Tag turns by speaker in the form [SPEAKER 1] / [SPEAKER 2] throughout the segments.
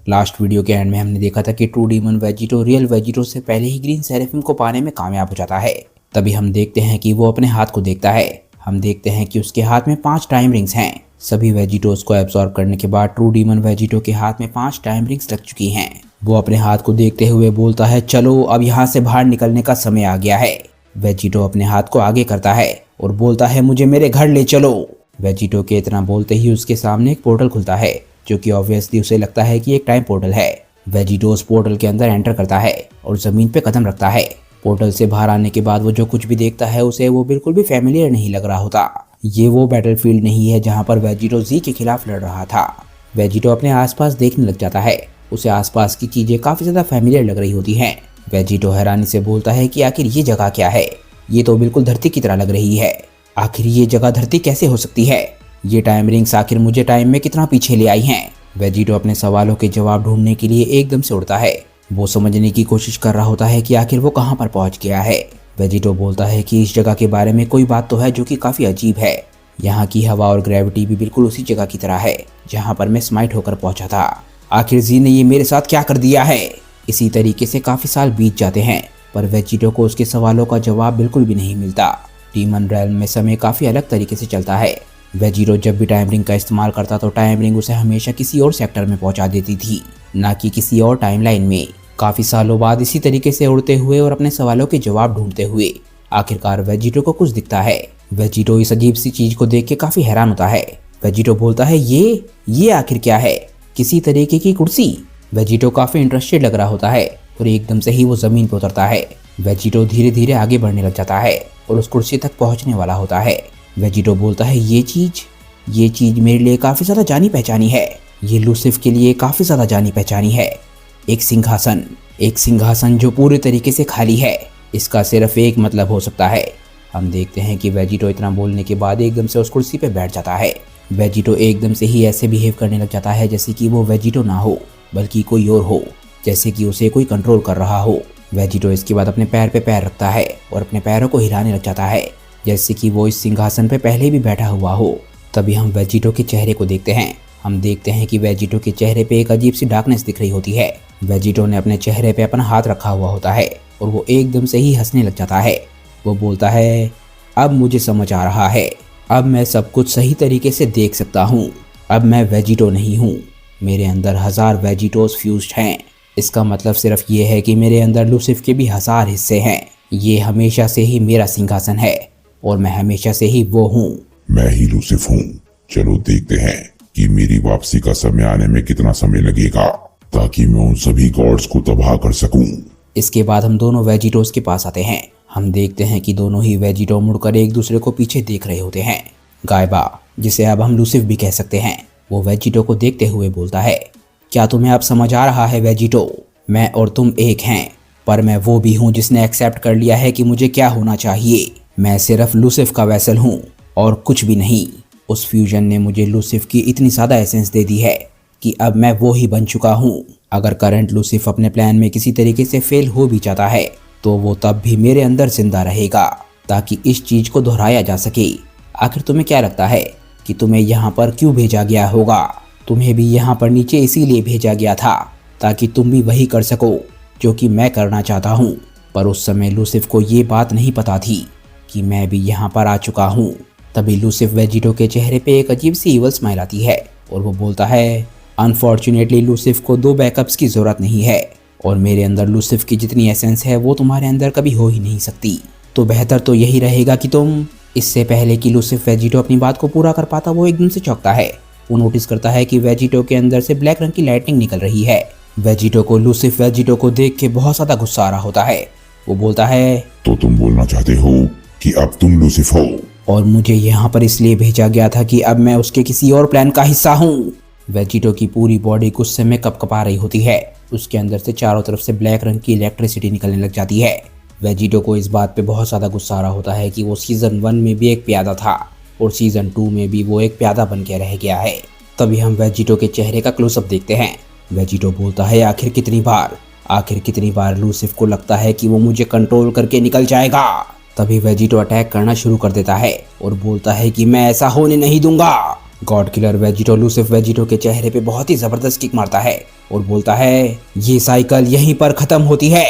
[SPEAKER 1] Last video के and में हमने देखा था कि true demon Vegito real Vegito से पहले ही ग्रीन सेरेफिम को पाने में कामयाब हो जाता है। तभी हम देखते हैं कि वो अपने हाथ को देखता है। हम देखते हैं कि उसके हाथ में 5 टाइम रिंग्स हैं। सभी वेजिटोज को एब्सॉर्ब करने के बाद ट्रू डीमन वेजिटो के हाथ में 5 टाइम रिंग्स लग चुकी हैं। वो अपने हाथ को देखते हुए बोलता है, चलो अब यहाँ से बाहर निकलने का समय आ गया है। वेजिटो अपने हाथ को आगे करता है और बोलता है, मुझे मेरे घर ले चलो। वेजिटो के इतना बोलते ही उसके सामने एक पोर्टल खुलता है, जो कि ऑब्वियसली उसे लगता है कि एक टाइम पोर्टल है। वेजिटो उस पोर्टल के अंदर एंटर करता है और जमीन पे कदम रखता है। पोर्टल से बाहर आने के बाद वो जो कुछ भी देखता है उसे वो बिल्कुल भी फैमिलियर नहीं लग रहा होता। ये वो बैटलफील्ड नहीं है जहाँ पर वेजिटो जी के खिलाफ लड़ रहा था। वेजिटो अपने आसपास देखने लग जाता है। उसे आसपास की चीजें काफी ज्यादा फैमिलियर लग रही होती हैं। वेजिटो हैरानी से बोलता है कि आखिर ये जगह क्या है? ये तो बिल्कुल धरती की तरह लग रही है। आखिर ये जगह धरती कैसे हो सकती है? ये टाइम रिंग्स आखिर मुझे टाइम में कितना पीछे ले आई हैं? वेजिटो अपने सवालों के जवाब ढूंढने के लिए एकदम से उड़ता है। वो समझने की कोशिश कर रहा होता है कि आखिर वो कहाँ पर पहुंच गया है। वेजिटो बोलता है कि इस जगह के बारे में कोई बात तो है जो कि काफी अजीब है। यहाँ की हवा और ग्रेविटी भी बिल्कुल उसी जगह की तरह है जहाँ पर मैं स्माइट होकर पहुंचा था। आखिर जी ने ये मेरे साथ क्या कर दिया है? इसी तरीके से काफी साल बीत जाते हैं, पर वेजिटो को उसके सवालों का जवाब बिल्कुल भी नहीं मिलता। डीमन रेल्म में समय काफी अलग तरीके से चलता है। वेजिटो जब भी टाइम रिंग का इस्तेमाल करता तो टाइम रिंग उसे हमेशा किसी और सेक्टर में पहुंचा देती थी, ना कि किसी और टाइमलाइन में। काफी सालों बाद इसी तरीके से उड़ते हुए और अपने सवालों के जवाब ढूंढते हुए आखिरकार वेजिटो को कुछ दिखता है। वेजिटो इस अजीब सी चीज को देख के काफी हैरान होता है। वेजिटो बोलता है, ये आखिर क्या है? किसी तरीके की कुर्सी। वेजिटो काफी इंटरेस्टेड लग रहा होता है और एकदम से ही वो जमीन पर उतरता है। वेजिटो धीरे धीरे आगे बढ़ने लग जाता है और उस कुर्सी तक पहुंचने वाला होता है। वेजिटो बोलता है, ये चीज मेरे लिए काफी ज्यादा जानी पहचानी है। ये लूसिफ के लिए काफी ज्यादा जानी पहचानी है। एक सिंहासन जो पूरे तरीके से खाली है। इसका सिर्फ एक मतलब हो सकता है। हम देखते हैं कि वेजिटो इतना बोलने के बाद एकदम से उस कुर्सी पे बैठ जाता है। वेजिटो एकदम से ही ऐसे बिहेव करने लग जाता है जैसे कि वो वेजिटो ना हो बल्कि कोई और हो, जैसे कि उसे कोई कंट्रोल कर रहा हो। वेजिटो इसके बाद अपने पैर पे पैर रखता है और अपने पैरों को हिलाने लग जाता है जैसे कि वो इस सिंहासन पे पहले भी बैठा हुआ हो। तभी हम वेजिटो के चेहरे को देखते हैं। हम देखते हैं कि वेजिटो के चेहरे पे एक अजीब सी डार्कनेस दिख रही होती है। वेजिटो ने अपने चेहरे पे अपना हाथ रखा हुआ होता है और वो एकदम से ही हंसने लग जाता है। वो बोलता है, अब मुझे समझ आ रहा है। अब मैं सब कुछ सही तरीके से देख सकता हूँ। अब मैं वेजिटो नहीं हूँ, मेरे अंदर 1000 वेजिटोज फ्यूज्ड हैं। इसका मतलब सिर्फ ये है कि मेरे अंदर लूसिफ के भी 1000 हिस्से हैं। ये हमेशा से ही मेरा सिंहासन है और मैं हमेशा से ही वो हूँ।
[SPEAKER 2] मैं ही लूसिफ हूँ। चलो देखते हैं कि मेरी वापसी का समय आने में कितना समय लगेगा, ताकि मैं उन सभी गॉड्स को तबाह कर सकूं।
[SPEAKER 1] इसके बाद हम दोनों वेजिटोज के पास आते हैं। हम देखते हैं कि दोनों ही वेजिटो मुड़कर एक दूसरे को पीछे देख रहे होते हैं। गायबा, जिसे अब हम लूसिफ भी कह सकते हैं, वो वेजिटो को देखते हुए बोलता है, क्या तुम्हें अब समझ आ रहा है वेजिटो? मैं और तुम एक हैं, पर मैं वो भी हूँ जिसने एक्सेप्ट कर लिया है कि मुझे क्या होना चाहिए। मैं सिर्फ लूसिफ का वेसल हूँ और कुछ भी नहीं। उस फ्यूजन ने मुझे लूसिफ की इतनी ज़्यादा एसेंस दे दी है कि अब मैं वो ही बन चुका हूँ। अगर करंट लूसिफ अपने प्लान में किसी तरीके से फेल हो भी जाता है तो वो तब भी मेरे अंदर जिंदा रहेगा, ताकि इस चीज को दोहराया जा सके। आखिर तुम्हें क्या लगता है कि तुम्हें यहाँ पर क्यों भेजा गया होगा? तुम्हें भी यहाँ पर नीचे इसीलिए भेजा गया था ताकि तुम भी वही कर सको जो कि मैं करना चाहता हूँ। पर उस समय लूसिफ को ये बात नहीं पता थी कि मैं भी यहाँ पर आ चुका हूँ। तभी लूसिफ वेजिटो के चेहरे पे एक अजीब सी इवल स्माइल आती है और वो बोलता है, अनफॉर्चुनेटली लूसिफ को 2 बैकअप्स की जरूरत नहीं है और मेरे अंदर लूसिफ की जितनी एसेंस है वो तुम्हारे अंदर कभी हो ही नहीं सकती। तो बेहतर तो यही रहेगा कि तुम। इससे पहले कि लूसिफ वेजिटो अपनी बात को पूरा कर पाता वो एकदम से चौंकता है। वो नोटिस करता है कि वेजिटो के अंदर से ब्लैक रंग की लाइटनिंग निकल रही है। वेजिटो को लूसिफ वेजिटो को देख के बहुत ज्यादा गुस्सा आ रहा होता है। वो बोलता है,
[SPEAKER 2] तो तुम बोलना चाहते हो कि अब तुम लूसिफ हो
[SPEAKER 1] और मुझे यहाँ पर इसलिए भेजा गया था कि अब मैं उसके किसी और प्लान का हिस्सा हूँ। वेजिटो की पूरी बॉडी गुस्से में कपकपा रही होती है। उसके अंदर से चारों तरफ से ब्लैक रंग की इलेक्ट्रिसिटी निकलने लग जाती है। वेजिटो को इस बात पे बहुत ज़्यादा गुस्सा आ रहा होता है कि वो सीज़न 1 में भी एक प्यादा था और सीज़न 2 में भी वो एक प्यादा बन के रह गया है। तभी हम वेजिटो के चेहरे का क्लोजअप देखते हैं। वेजिटो बोलता है, आखिर कितनी बार लूसिफ को लगता है कि वो मुझे कंट्रोल करके निकल जाएगा। तभी वेजिटो अटैक करना शुरू कर देता है और बोलता है कि मैं ऐसा होने नहीं दूंगा। गॉड किलर वेजिटो लूसिफ वेजिटो के चेहरे पे बहुत ही जबरदस्त किक मारता है और बोलता है ये साइकिल यहीं पर खत्म होती है।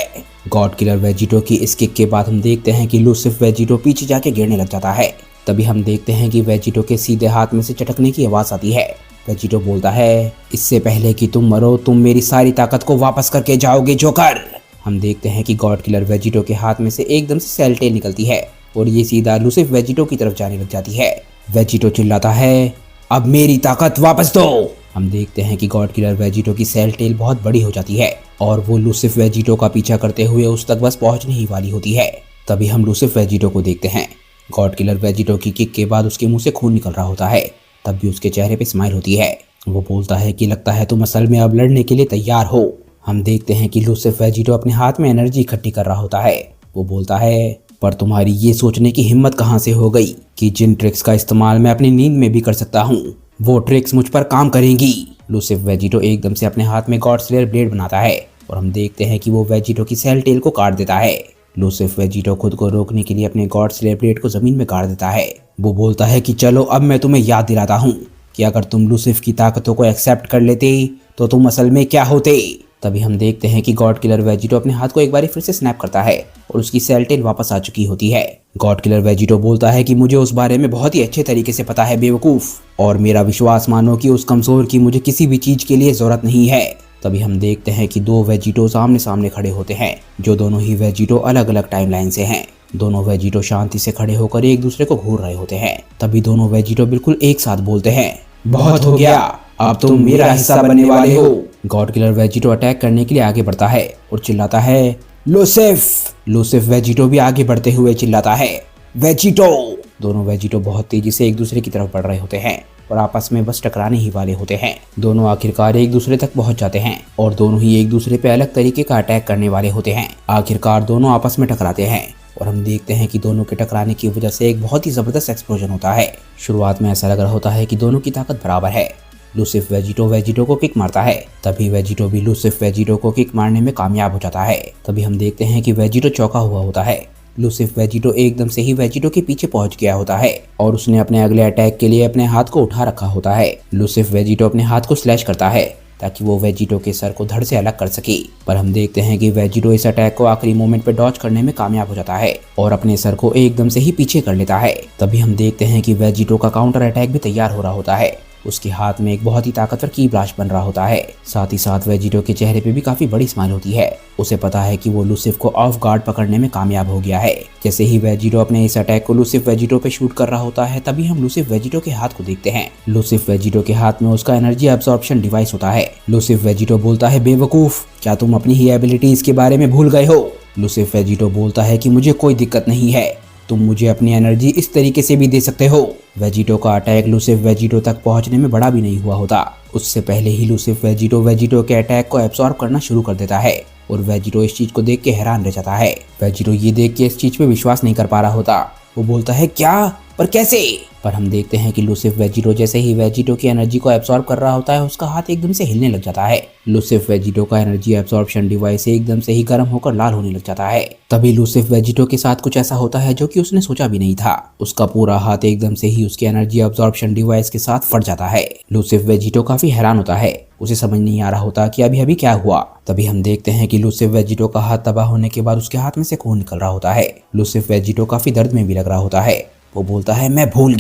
[SPEAKER 1] गॉड किलर वेजिटो की इस किक के बाद हम देखते हैं कि लूसिफ वेजिटो पीछे जाके गिरने लग जाता है। तभी हम देखते हैं कि वेजिटो के सीधे हाथ में से चटकने की आवाज आती है। वेजिटो बोलता है इससे पहले कि तुम मरो तुम मेरी सारी ताकत को वापस करके जाओगे जोकर। हम देखते हैं कि गॉड किलर वेजिटो के हाथ में से एकदम से सेल टेल निकलती है और ये सीधा लूसिफ वेजिटो की तरफ जाने लग जाती है। वेजिटो चिल्लाता है अब मेरी ताकत वापस दो। हम देखते हैं कि गॉड किलर वेजिटो की सेल टेल बहुत बड़ी हो जाती है और वो लूसिफ वेजिटो का पीछा करते हुए उस तक बस पहुंचने ही वाली होती है। तभी हम लूसिफ वेजिटो को देखते हैं। गॉड किलर वेजिटो की किक के बाद उसके मुंह से खून निकल रहा होता है। तब भी उसके चेहरे पे स्माइल होती है। वो बोलता है कि लगता है तुम असल में अब लड़ने के लिए तैयार हो। हम देखते हैं कि लूसिफ वेजिटो अपने हाथ में एनर्जी इकट्ठी कर रहा होता है। वो बोलता है पर तुम्हारी ये सोचने की हिम्मत कहाँ से हो गई कि जिन ट्रिक्स का इस्तेमाल मैं अपनी नींद में भी कर सकता हूँ वो ट्रिक्स मुझ पर काम करेंगी। लूसिफ वेजिटो एकदम से अपने हाथ में गॉड स्लेयर ब्लेड बनाता है और हम देखते हैं कि वो वेजिटो की सेल टेल को काट देता है। लूसिफ वेजिटो खुद को रोकने के लिए अपने गॉड स्लेयर ब्लेड को जमीन में गाड़ देता है। वो बोलता है कि चलो अब मैं तुम्हें याद दिलाता हूँ कि अगर तुम लूसिफ की ताकतों को एक्सेप्ट कर लेते तो तुम असल में क्या होते। तभी हम देखते हैं कि गॉड किलर वेजिटो अपने हाथ को एक बार फिर से स्नैप करता है और उसकी सेल टेल वापस आ चुकी होती है। गॉड किलर वेजिटो बोलता है कि मुझे उस बारे में बहुत ही अच्छे तरीके से पता है बेवकूफ, और मेरा विश्वास मानो कि उस कमजोर की मुझे किसी भी चीज के लिए जरूरत नहीं है। तभी हम देखते हैं कि दो वेजिटो सामने सामने खड़े होते हैं जो दोनों ही वेजिटो अलग अलग टाइमलाइन से हैं। दोनों वेजिटो शांति से खड़े होकर एक दूसरे को घूर रहे होते हैं। तभी दोनों वेजिटो बिल्कुल एक साथ बोलते हैं बहुत हो गया, अब तुम मेरा हिस्सा बनने वाले हो। गॉड किलर वेजिटो अटैक करने के लिए आगे बढ़ता है और चिल्लाता है लूसिफ। लूसिफ वेजिटो भी आगे बढ़ते हुए चिल्लाता है वेजिटो। दोनों वेजिटो बहुत तेजी से एक दूसरे की तरफ बढ़ रहे होते हैं और आपस में बस टकराने ही वाले होते हैं। दोनों आखिरकार एक दूसरे तक पहुंच जाते हैं और दोनों ही एक दूसरे पे अलग तरीके का अटैक करने वाले होते हैं। आखिरकार दोनों आपस में टकराते हैं और हम देखते हैं कि दोनों के टकराने की वजह से एक बहुत ही जबरदस्त एक्सप्लोजन होता है। शुरुआत में ऐसा लग रहा होता है कि दोनों की ताकत बराबर है। लूसिफ वेजिटो को किक मारता है, तभी वेजिटो भी लूसिफ वेजिटो को किक मारने में कामयाब हो जाता है। तभी हम देखते हैं कि वेजिटो चौंका हुआ होता है। लूसिफ वेजिटो एकदम से ही वेजिटो के पीछे पहुंच गया होता है और उसने अपने अगले अटैक के लिए अपने हाथ को उठा रखा होता है। लूसिफ वेजिटो अपने हाथ को स्लैश करता है ताकि वो वेजिटो के सर को धड़ से अलग कर सके, पर हम देखते हैं कि वेजिटो इस अटैक को आखिरी मोमेंट पे डॉज करने में कामयाब हो जाता है और अपने सर को एकदम से ही पीछे कर लेता है। तभी हम देखते हैं कि वेजिटो का काउंटर अटैक भी तैयार हो रहा होता है। उसके हाथ में एक बहुत ही ताकतवर की ब्लास्ट बन रहा होता है। साथ ही साथ वेजिटो के चेहरे पे भी काफी बड़ी स्माइल होती है। उसे पता है कि वो लूसिफ को ऑफ गार्ड पकड़ने में कामयाब हो गया है। जैसे ही वेजिटो अपने इस अटैक को लूसिफ वेजिटो पे शूट कर रहा होता है तभी हम लूसिफ वेजिटो के हाथ को देखते हैं। लूसिफ वेजिटो के हाथ में उसका एनर्जी एब्जॉर्प्शन डिवाइस होता है। लूसिफ वेजिटो बोलता है बेवकूफ, क्या तुम अपनी ही एबिलिटीज के बारे में भूल गए हो। लूसिफ वेजिटो बोलता है कि मुझे कोई दिक्कत नहीं है, तुम मुझे अपनी एनर्जी इस तरीके से भी दे सकते हो। वेजिटो का अटैक लूसिफ वेजिटो तक पहुंचने में बड़ा भी नहीं हुआ होता। उससे पहले ही लूसिफ वेजिटो के अटैक को एब्सॉर्ब करना शुरू कर देता है और वेजिटो इस चीज को देख के हैरान रह जाता है। वेजिटो ये देख के इस चीज पे विश्वास नहीं कर पा रहा होता। वो बोलता है क्या, पर कैसे। पर हम देखते हैं कि लूसिफ वेजिटो जैसे ही वेजिटो की एनर्जी को एब्सॉर्ब कर रहा होता है उसका हाथ एकदम से हिलने लग जाता है। लूसिफ वेजिटो का एनर्जी एब्सॉर्प्शन डिवाइस एकदम से ही गर्म होकर लाल होने लग जाता है। तभी लूसिफ वेजिटो के साथ कुछ ऐसा होता है जो कि उसने सोचा भी नहीं था। उसका पूरा हाथ एकदम से ही उसकी एनर्जी एब्सॉर्प्शन डिवाइस के साथ फट जाता है। लूसिफ वेजिटो काफी हैरान होता है, उसे समझ नहीं आ रहा होता कि अभी अभी क्या हुआ। तभी हम देखते हैं कि लूसिफ वेजिटो का हाथ तबाह होने के बाद उसके हाथ में से खून निकल रहा होता है। लूसिफ वेजिटो काफी दर्द में भी लग रहा होता है। वो बोलता है मैं भूल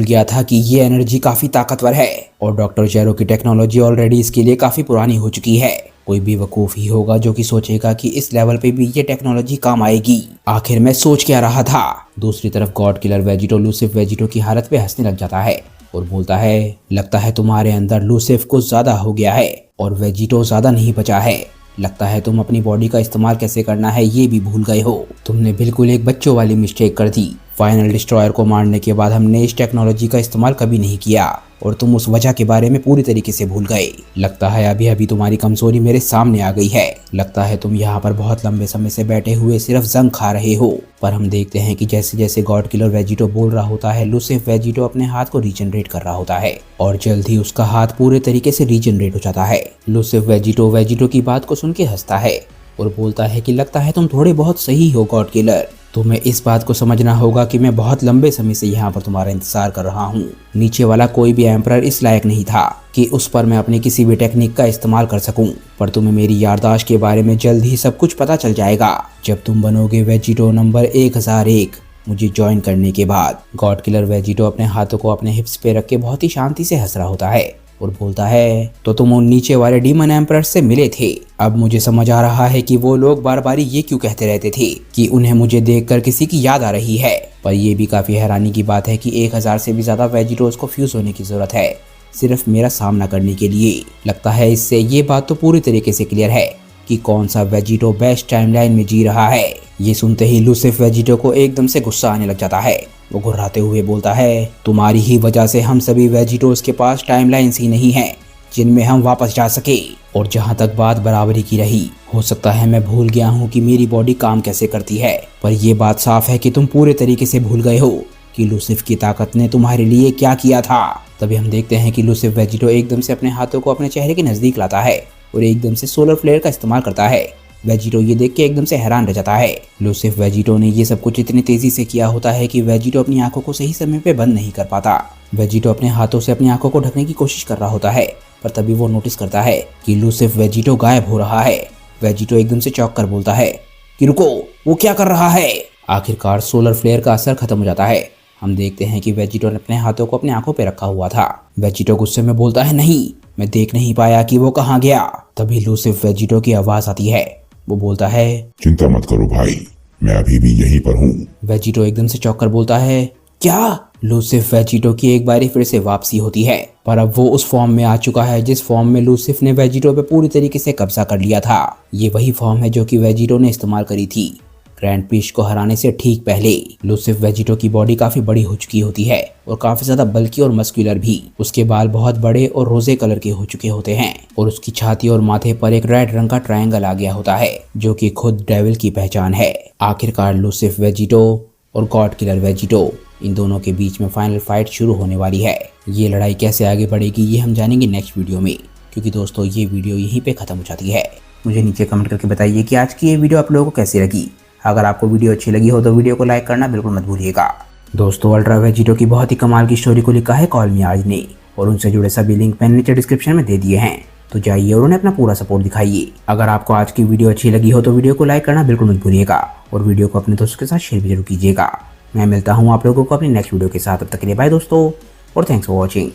[SPEAKER 1] गया था कि ये एनर्जी काफी ताकतवर है और डॉक्टर जेरो की टेक्नोलॉजी ऑलरेडी इसके लिए काफी पुरानी हो चुकी है। कोई भी वकूफ ही होगा जो कि सोचेगा कि इस लेवल पे भी ये टेक्नोलॉजी काम आएगी। आखिर मैं सोच क्या रहा था। दूसरी तरफ गॉड किलर वेजिटो लूसिफ वेजिटो की हालत पे हंसने लग जाता है और बोलता है लगता है तुम्हारे अंदर लूसिफ कुछ ज्यादा हो गया है और वेजिटो ज्यादा नहीं बचा है। लगता है तुम अपनी बॉडी का इस्तेमाल कैसे करना है ये भी भूल गए हो। तुमने बिल्कुल एक बच्चों वाली मिस्टेक कर दी। फाइनल डिस्ट्रॉयर को मारने के बाद हमने इस टेक्नोलॉजी का इस्तेमाल कभी नहीं किया और तुम उस वजह के बारे में पूरी तरीके से भूल गए। लगता है अभी अभी तुम्हारी कमजोरी मेरे सामने आ गई है। लगता है तुम यहाँ पर बहुत लंबे समय से बैठे हुए सिर्फ जंग खा रहे हो। पर हम देखते हैं कि जैसे जैसे गॉड किलर वेजिटो बोल रहा होता है लूसिफ वेजिटो अपने हाथ को रीजनरेट कर रहा होता है और जल्द ही उसका हाथ पूरे तरीके से रीजनरेट हो जाता है। लूसिफ वेजिटो की बात को सुन के हंसता है और बोलता है कि लगता है तुम थोड़े बहुत सही हो गॉड किलर, तुम्हें इस बात को समझना होगा कि मैं बहुत लंबे समय से यहाँ पर तुम्हारा इंतजार कर रहा हूँ। नीचे वाला कोई भी एम्परर इस लायक नहीं था कि उस पर मैं अपनी किसी भी टेक्निक का इस्तेमाल कर सकूं, पर तुम्हें मेरी याददाश्त के बारे में जल्द ही सब कुछ पता चल जाएगा जब तुम बनोगे वेजिटो नंबर 1001 मुझे ज्वाइन करने के बाद। गॉड किलर वेजिटो अपने हाथों को अपने हिप्स पे रख के बहुत ही शांति से हंस रहा होता है और बोलता है, तो तुम उन नीचे वाले डीमन एम्परर से मिले थे। अब मुझे समझ आ रहा है कि वो लोग बार बार ये क्यों कहते रहते थे कि उन्हें मुझे देखकर किसी की याद आ रही है। पर यह भी काफी हैरानी की बात है कि 1000 से भी ज्यादा वेजिटोज को फ्यूज होने की जरूरत है सिर्फ मेरा सामना करने के लिए। लगता है इससे ये बात तो पूरी तरीके से क्लियर है कि कौन सा वेजिटो बेस्ट टाइमलाइन में जी रहा है। ये सुनते ही लूसिफ वेजिटो को एकदम से गुस्सा आने लग जाता है। वो घुर्राते हुए बोलता है, तुम्हारी ही वजह से हम सभी वेजिटोज के पास टाइमलाइंस ही नहीं है जिनमें हम वापस जा सके। और जहाँ तक बात बराबरी की रही, हो सकता है मैं भूल गया हूँ कि मेरी बॉडी काम कैसे करती है, पर यह बात साफ है कि तुम पूरे तरीके से भूल गए हो कि लूसिफ की ताकत ने तुम्हारे लिए क्या किया था। तभी हम देखते हैं कि लूसिफ वेजिटो एकदम से अपने हाथों को अपने चेहरे के नजदीक लाता है और एकदम से सोलर फ्लेयर का इस्तेमाल करता है। वेजिटो ये देख के एकदम से हैरान रह जाता है। लूसिफ वेजिटो ने ये सब कुछ इतनी तेजी से किया होता है कि वेजिटो अपनी आंखों को सही समय पे बंद नहीं कर पाता। वेजिटो अपने हाथों से अपनी आंखों को ढकने की कोशिश कर रहा होता है, पर तभी वो नोटिस करता है कि लूसिफ वेजिटो गायब हो रहा है। वेजिटो एकदम से चौंक कर बोलता है कि रुको, वो क्या कर रहा है। आखिरकार सोलर फ्लेयर का असर खत्म हो जाता है। हम देखते हैं कि वेजिटो ने अपने हाथों को अपने आंखों पे रखा हुआ था। वेजिटो गुस्से में बोलता है, नहीं, मैं देख नहीं पाया कि वो कहाँ गया। तभी लूसिफ वेजिटो की आवाज आती है। वो बोलता है,
[SPEAKER 2] चिंता मत करो भाई, मैं अभी भी यहीं पर हूँ।
[SPEAKER 1] वेजिटो एकदम से चौंक कर बोलता है, क्या? लूसिफ वेजिटो की एक बारी फिर से वापसी होती है, पर अब वो उस फॉर्म में आ चुका है जिस फॉर्म में लूसिफ ने वेजिटो पे पूरी तरीके से कब्जा कर लिया था। ये वही फॉर्म है जो कि वेजिटो ने इस्तेमाल करी थी ग्रैंड पीस्ट को हराने से ठीक पहले। लूसिफ वेजिटो की बॉडी काफी बड़ी हो चुकी होती है और काफी ज्यादा बल्कि और मस्कुलर भी। उसके बाल बहुत बड़े और रोजे कलर के हो चुके होते हैं और उसकी छाती और माथे पर एक रेड रंग का ट्रायंगल आ गया होता है जो कि खुद डेविल की पहचान है। आखिरकार लूसिफ वेजिटो और गॉड किलर वेजिटो, इन दोनों के बीच में फाइनल फाइट शुरू होने वाली है। ये लड़ाई कैसे आगे बढ़ेगी ये हम जानेंगे नेक्स्ट वीडियो में, क्योंकि दोस्तों ये वीडियो यहीं पे खत्म हो जाती है। मुझे नीचे कमेंट करके बताइए कि आज की ये वीडियो आप लोगों को कैसी लगी। अगर आपको वीडियो अच्छी लगी हो तो वीडियो को लाइक करना बिल्कुल मत भूलिएगा। दोस्तों, अल्ट्रा वेजिटो की बहुत ही कमाल की स्टोरी को लिखा है कॉल मी आज ने, और उनसे जुड़े सभी लिंक मैंने नीचे डिस्क्रिप्शन में दे दिए हैं, तो जाइए और उन्हें अपना पूरा सपोर्ट दिखाइए। अगर आपको आज की वीडियो अच्छी लगी हो तो वीडियो को लाइक करना बिल्कुल मत भूलिएगा और वीडियो को अपने दोस्तों के साथ शेयर भी जरूर कीजिएगा। मैं मिलता हूँ आप लोगों को अपनी नेक्स्ट वीडियो के साथ। तब तक के लिए बाय दोस्तों, और थैंक्स फॉर वॉचिंग।